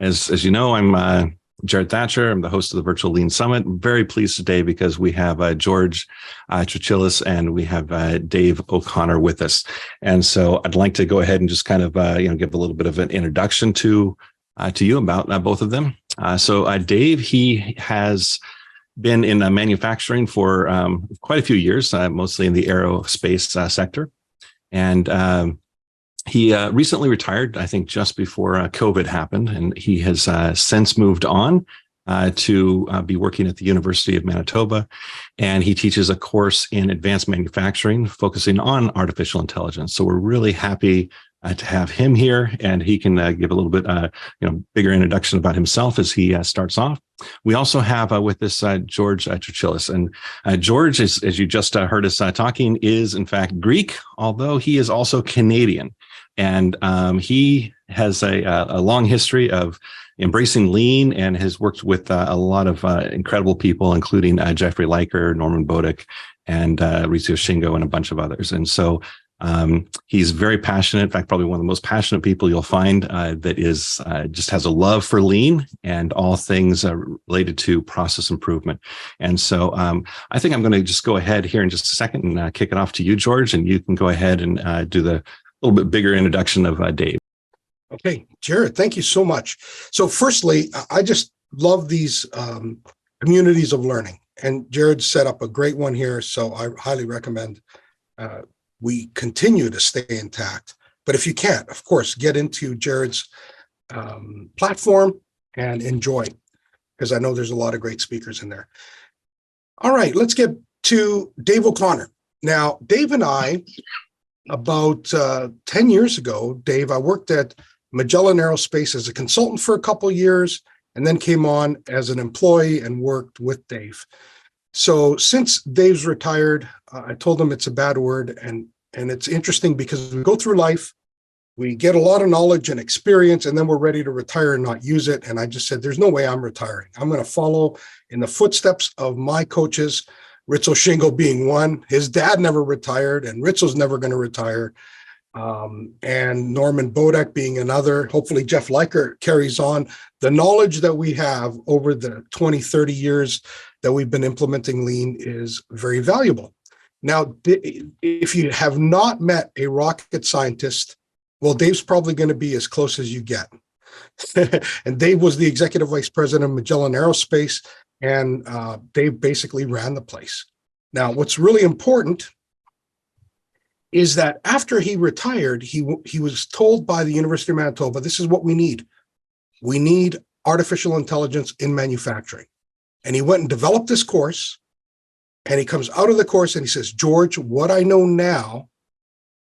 As you know, I'm Jared Thatcher. I'm the host of the Virtual Lean Summit. I'm very pleased today because we have George Trachilis and we have Dave O'Connor with us. And so I'd like to go ahead and just kind of give a little bit of an introduction to you about both of them. So Dave, he has been in manufacturing for quite a few years, mostly in the aerospace sector. And he recently retired, I think, just before COVID happened, and he has since moved on to be working at the University of Manitoba, and he teaches a course in advanced manufacturing focusing on artificial intelligence. So we're really happy to have him here, and he can give a little bit, bigger introduction about himself as he starts off. We also have with us George Trachilis, and George, as you just heard us talking, is in fact Greek, although he is also Canadian. And he has a long history of embracing lean and has worked with a lot of incredible people, including Jeffrey Liker, Norman Bodek, and Rizio Shingo, and a bunch of others. And so he's very passionate. In fact, probably one of the most passionate people you'll find that is just has a love for lean and all things related to process improvement. And so I think I'm going to just go ahead here in just a second and kick it off to you, George, and you can go ahead and do the little bit bigger introduction of Dave. Okay, Jared, thank you so much. So firstly, I just love these communities of learning, and Jared set up a great one here. So I highly recommend we continue to stay intact. But if you can't, of course, get into Jared's platform and enjoy, because I know there's a lot of great speakers in there. All right, let's get to Dave O'Connor. Now, Dave and I, about 10 years ago, Dave, I worked at Magellan Aerospace as a consultant for a couple of years, and then came on as an employee and worked with Dave. So since Dave's retired, I told him it's a bad word, and it's interesting because we go through life, we get a lot of knowledge and experience, and then we're ready to retire and not use it. And I just said, there's no way I'm retiring. I'm going to follow in the footsteps of my coaches, Rizzo Shingo being one. His dad never retired, and Rizzo's never going to retire. And Norman Bodek being another. Hopefully Jeff Liker carries on the knowledge that we have over the 20, 30 years that we've been implementing lean is very valuable. Now, if you have not met a rocket scientist, well, Dave's probably going to be as close as you get. And Dave was the executive vice president of Magellan Aerospace, and Dave basically ran the place. Now, what's really important is that after he retired, he was told by the University of Manitoba, this is what we need. We need artificial intelligence in manufacturing. And he went and developed this course, and he comes out of the course and he says, George, what I know now,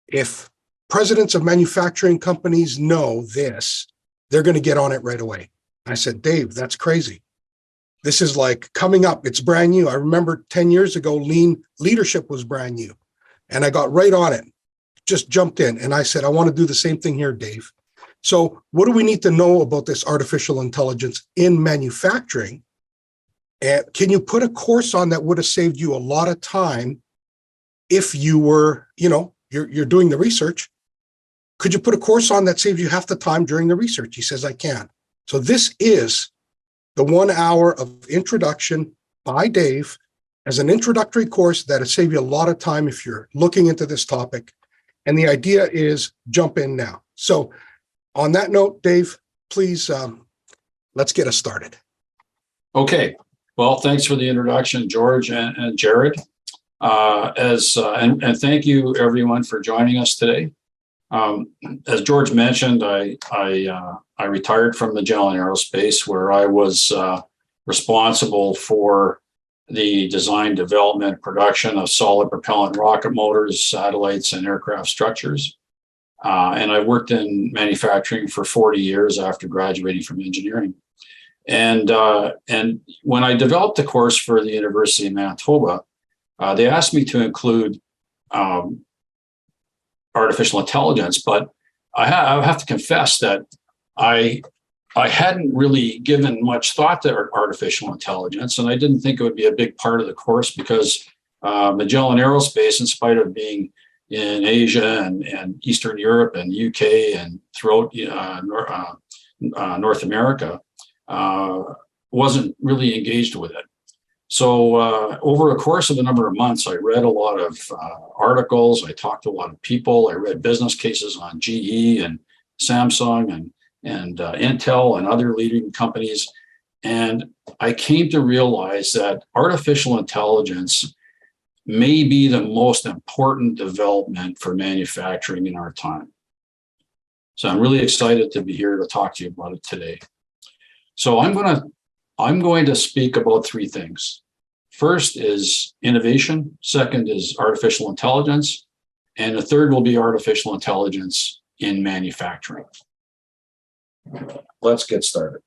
if presidents of manufacturing companies know this, they're going to get on it right away. I said, Dave, that's crazy. This is like coming up. It's brand new. I remember 10 years ago, lean leadership was brand new. And I got right on it, just jumped in. And I said, I want to do the same thing here, Dave. So what do we need to know about this artificial intelligence in manufacturing? And can you put a course on that would have saved you a lot of time if you were, you're doing the research? Could you put a course on that saves you half the time during the research? He says, I can. So this is the 1 hour of introduction by Dave as an introductory course that'll save you a lot of time if you're looking into this topic. And the idea is jump in now. So on that note, Dave, please, let's get us started. Okay. Well, thanks for the introduction, George and Jared. And thank you everyone for joining us today. As George mentioned, I retired from Magellan Aerospace, where I was responsible for the design, development, production of solid propellant rocket motors, satellites, and aircraft structures. And I worked in manufacturing for 40 years after graduating from engineering. And when I developed the course for the University of Manitoba, they asked me to include artificial intelligence, but I have to confess that I hadn't really given much thought to artificial intelligence, and I didn't think it would be a big part of the course because Magellan Aerospace, in spite of being in Asia and Eastern Europe and UK and throughout North America, wasn't really engaged with it. So over a course of a number of months, I read a lot of articles. I talked to a lot of people. I read business cases on GE and Samsung and Intel and other leading companies. And I came to realize that artificial intelligence may be the most important development for manufacturing in our time. So I'm really excited to be here to talk to you about it today. So I'm going to speak about three things. First is innovation. Second is artificial intelligence. And the third will be artificial intelligence in manufacturing. Let's get started.